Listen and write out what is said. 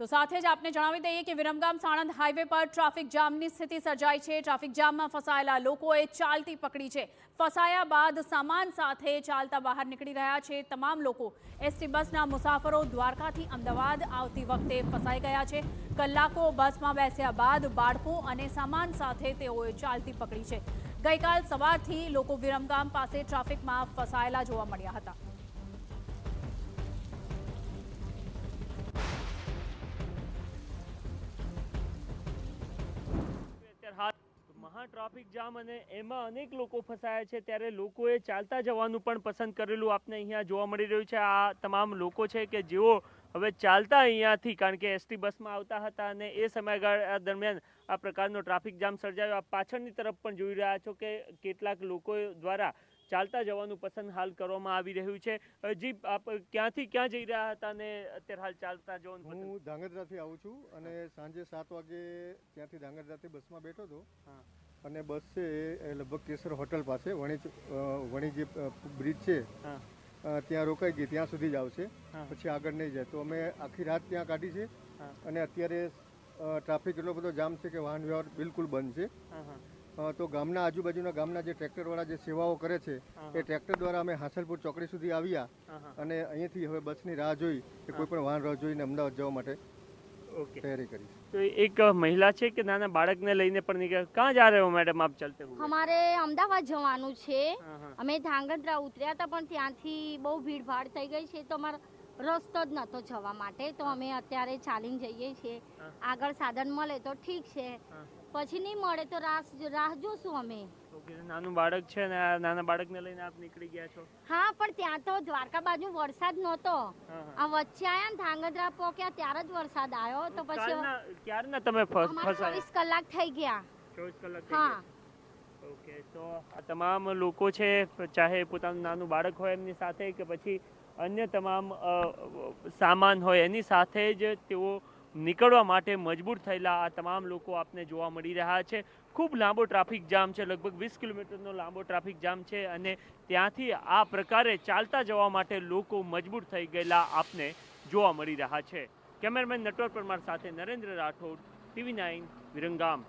તો સાથે જ આપને જણાવી દઈએ કે વિરમગામ સાણંદ હાઈવે પર ટ્રાફિક જામની સ્થિતિ સર્જાઈ છે। ટ્રાફિક જામમાં ફસાયેલા લોકોએ ચાલતી પકડી છે। ફસાયા બાદ સામાન સાથે ચાલતા બહાર નીકળી રહ્યા છે। તમામ લોકો એસટી બસના મુસાફરો દ્વારકાથી અમદાવાદ આવતી વખતે ફસાઈ ગયા છે। કલાકો બસમાં બેસ્યા બાદ બાળકો અને સામાન સાથે તેઓએ ચાલતી પકડી છે। ગઈકાલ સવારથી લોકો વિરમગામ પાસે ટ્રાફિકમાં ફસાયેલા જોવા મળ્યા હતા। મહા ટ્રાફિક જામ અને એમાં અનેક લોકો ફસાયા છે, ત્યારે લોકોએ ચાલતા જવાનું પણ પસંદ કરેલું આપને અહીંયા જોવા મળી રહ્યું છે। આ તમામ લોકો છે કે જેઓ હવે ચાલતા અહીંયાથી, કારણ કે એસટી બસમાં આવતા હતા અને એ સમયગાળા દરમિયાન આ પ્રકારનો ટ્રાફિક જામ સર્જાયો। આપ પાછળની તરફ પણ જોઈ રહ્યા છો કે કેટલાક લોકો દ્વારા ચાલતા જવાનું પસંદ હાલ કરવામાં આવી રહ્યું છે। જી, આપ ક્યાંથી ક્યાં જઈ રહ્યા હતા અને અત્યારે હાલ ચાલતા જવાનું? હું ધાંગધ્રાથી આવું છું અને સાંજે 7 વાગે ત્યાંથી ધાંગધ્રાથી બસમાં બેઠો હતો અને બસ છે એ લગભગ કેસર હોટલ પાસે વણી જે બ્રિજ છે ત્યાં રોકાઈ ગઈ, ત્યાં સુધી જ આવશે, પછી આગળ નહીં જાય। તો અમે આખી રાત ત્યાં કાઢી છે અને અત્યારે ટ્રાફિક એટલો બધો જામ છે કે વાહન વ્યવહાર બિલકુલ બંધ છે। તો ગામના આજુબાજુના ગામના જે ટ્રેક્ટરવાળા જે સેવાઓ કરે છે એ ટ્રેક્ટર દ્વારા અમે હાંસલપુર ચોકડી સુધી આવ્યા અને અહીંયાથી હવે બસની રાહ જોઈ કે કોઈ પણ વાહન રાહ જોઈને અમદાવાદ જવા માટે तैयारी करी। तो एक महिला છે કે નાના બાળકને લઈને પણ નીકળ્યા। कहाँ जा रहे हो मैडम आप चलते हुए? हमारे अमदावाद जવાનું છે। અમે ધાંગધ્રા ઉતર્યા હતા પણ ત્યાંથી બહુ ભીડભાડ થઈ ગઈ છે તો અમારો રસ્તો જ નહોતો જવા માટે, તો અમે અત્યારે ચાલીને જઈએ છીએ। આગળ સાધન મળે તો ઠીક છે, પછી નહીં મળે તો રાહ જોશું અમે। નાનું બાળક છે ને નાના બાળકને લઈને આપ નીકળી ગયા છો? હા, પણ ત્યાં તો દ્વારકા બાજુ વરસાદ નહોતો, આ વચ્ચે આયા ને ધાંગધ્રા પહોંચ્યા ત્યારે જ વરસાદ આવ્યો, તો પછી ક્યારના તમે ફસાયા? 24 કલાક થઈ ગયા। 24 કલાક? હા। ઓકે, તો આ તમામ લોકો છે, ચાહે પોતાનું નાનું બાળક હોય એમની સાથે કે પછી અન્ય તમામ સામાન હોય એની સાથે જ તેઓ નીકળવા માટે મજબૂર થયેલા આ તમામ લોકો આપને જોવા મળી રહ્યા છે। ખૂબ લાંબો ટ્રાફિક જામ છે, લગભગ 20 કિલોમીટરનો લાંબો ટ્રાફિક જામ છે અને ત્યાંથી આ પ્રકારે ચાલતા જવા માટે લોકો મજબૂર થઈ ગયેલા આપને જોવા મળી રહ્યા છે। કેમેરામેન નટવર પરમાર સાથે નરેન્દ્ર રાઠોડ, TV9 વિરમગામ।